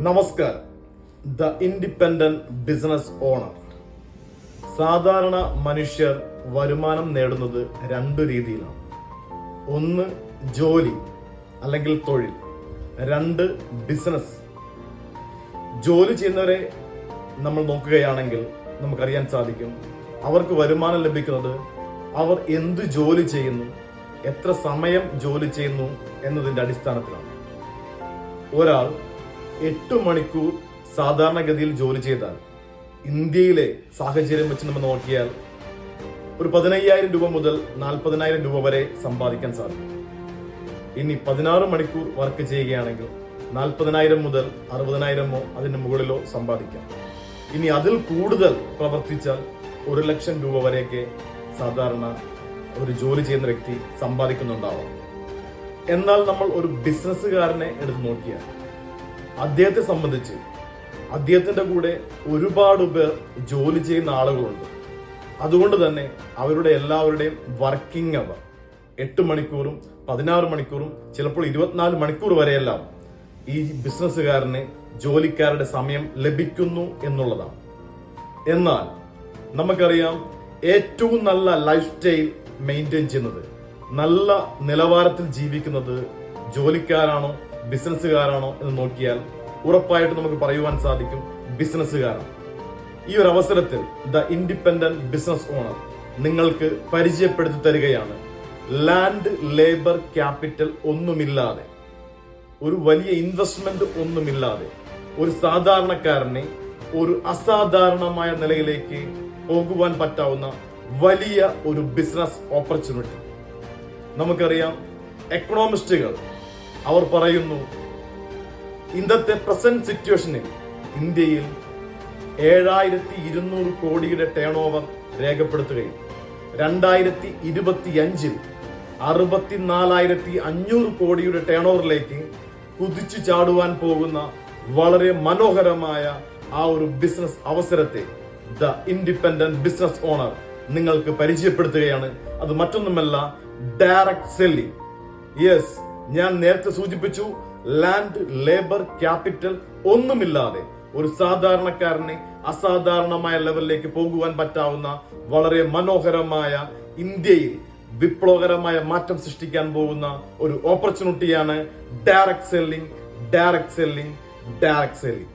നമസ്കാരം. The independent business owner. സാധാരണ മനുഷ്യർ വരുമാനം നേടുന്നത് രണ്ടു രീതിയിലാണ്. ഒന്ന് ജോലി അല്ലെങ്കിൽ തൊഴിൽ, രണ്ട് ബിസിനസ്. ജോലി ചെയ്യുന്നവരെ നമ്മൾ നോക്കുകയാണെങ്കിൽ നമുക്കറിയാൻ സാധിക്കും അവർക്ക് വരുമാനം ലഭിക്കുന്നത് അവർ എന്ത് ജോലി ചെയ്യുന്നു, എത്ര സമയം ജോലി ചെയ്യുന്നു എന്നതിന്റെ അടിസ്ഥാനത്തിലാണ്. ഒരാൾ 8 മണിക്കൂർ സാധാരണഗതിയിൽ ജോലി ചെയ്താൽ ഇന്ത്യയിലെ സാഹചര്യം വെച്ച് നമ്മൾ നോക്കിയാൽ ഒരു 15,000 രൂപ മുതൽ 40,000 രൂപ വരെ സമ്പാദിക്കാൻ സാധിക്കും. ഇനി 16 മണിക്കൂർ വർക്ക് ചെയ്യുകയാണെങ്കിൽ 40,000 മുതൽ 60,000 അതിന് മുകളിലോ സമ്പാദിക്കാം. ഇനി അതിൽ കൂടുതൽ പ്രവർത്തിച്ചാൽ 1,00,000 രൂപ വരെയൊക്കെ സാധാരണ ഒരു ജോലി ചെയ്യുന്ന വ്യക്തി സമ്പാദിക്കുന്നുണ്ടാവാം. എന്നാൽ നമ്മൾ ഒരു ബിസിനസ്സുകാരനെ എടുത്ത് നോക്കിയാൽ അദ്ദേഹത്തെ സംബന്ധിച്ച് അദ്ദേഹത്തിന്റെ കൂടെ ഒരുപാട് പേർ ജോലി ചെയ്യുന്ന ആളുകളുണ്ട്. അതുകൊണ്ട് തന്നെ അവരുടെ എല്ലാവരുടെയും വർക്കിംഗ് അവർ 8 മണിക്കൂറും 16 മണിക്കൂറും ചിലപ്പോൾ 24 മണിക്കൂർ വരെയെല്ലാം ഈ ബിസിനസ്സുകാരന് ജോലിക്കാരുടെ സമയം ലഭിക്കുന്നു എന്നുള്ളതാണ്. എന്നാൽ നമുക്കറിയാം ഏറ്റവും നല്ല ലൈഫ് സ്റ്റൈൽ മെയിൻറ്റെയിൻ ചെയ്യുന്നത്, നല്ല നിലവാരത്തിൽ ജീവിക്കുന്നത് ജോലിക്കാരാണോ ബിസിനസ്സുകാരാണോ എന്ന് നോക്കിയാൽ ഉറപ്പായിട്ട് നമുക്ക് പറയുവാൻ സാധിക്കും ബിസിനസ്സുകാരാണ്. ഈ ഒരു അവസരത്തിൽ ദ ഇൻഡിപെൻഡന്റ് ബിസിനസ് ഓണർ നിങ്ങൾക്ക് പരിചയപ്പെടുത്തി തരികയാണ് ലാൻഡ് ലേബർ ക്യാപിറ്റൽ ഒന്നുമില്ലാതെ, ഒരു വലിയ ഇൻവെസ്റ്റ്മെന്റ് ഒന്നുമില്ലാതെ ഒരു സാധാരണക്കാരനെ ഒരു അസാധാരണമായ നിലയിലേക്ക് പോകുവാൻ പറ്റാവുന്ന വലിയ ഒരു ബിസിനസ് ഓപ്പർച്യൂണിറ്റി. നമുക്കറിയാം എക്കണോമിസ്റ്റുകൾ അവർ പറയുന്നു ഇന്നത്തെ പ്രസന്റ് സിറ്റുവേഷനിൽ ഇന്ത്യയിൽ 7,200 കോടിയുടെ ടേൺ ഓവർ രേഖപ്പെടുത്തുകയും 2025 64,500 കോടിയുടെ ടേൺ ഓവറിലേക്ക് കുതിച്ചു ചാടുവാൻ പോകുന്ന വളരെ മനോഹരമായ ആ ഒരു ബിസിനസ് അവസരത്തെ ദ ഇൻഡിപെൻഡന്റ് ബിസിനസ് ഓണർ നിങ്ങൾക്ക് പരിചയപ്പെടുത്തുകയാണ്. അത് മറ്റൊന്നുമല്ല, ഡയറക്ട് സെല്ലിംഗ്. യെസ്, ഞാൻ നേരത്തെ സൂചിപ്പിച്ചു, ലാൻഡ് ലേബർ ക്യാപിറ്റൽ ഒന്നുമില്ലാതെ ഒരു സാധാരണക്കാരനെ അസാധാരണമായ ലെവലിലേക്ക് പോകുവാൻ പറ്റാവുന്ന വളരെ മനോഹരമായ, ഇന്ത്യയിൽ വിപ്ലവകരമായ മാറ്റം സൃഷ്ടിക്കാൻ പോകുന്ന ഒരു ഓപ്പർച്യൂണിറ്റിയാണ് direct selling, direct selling, direct selling.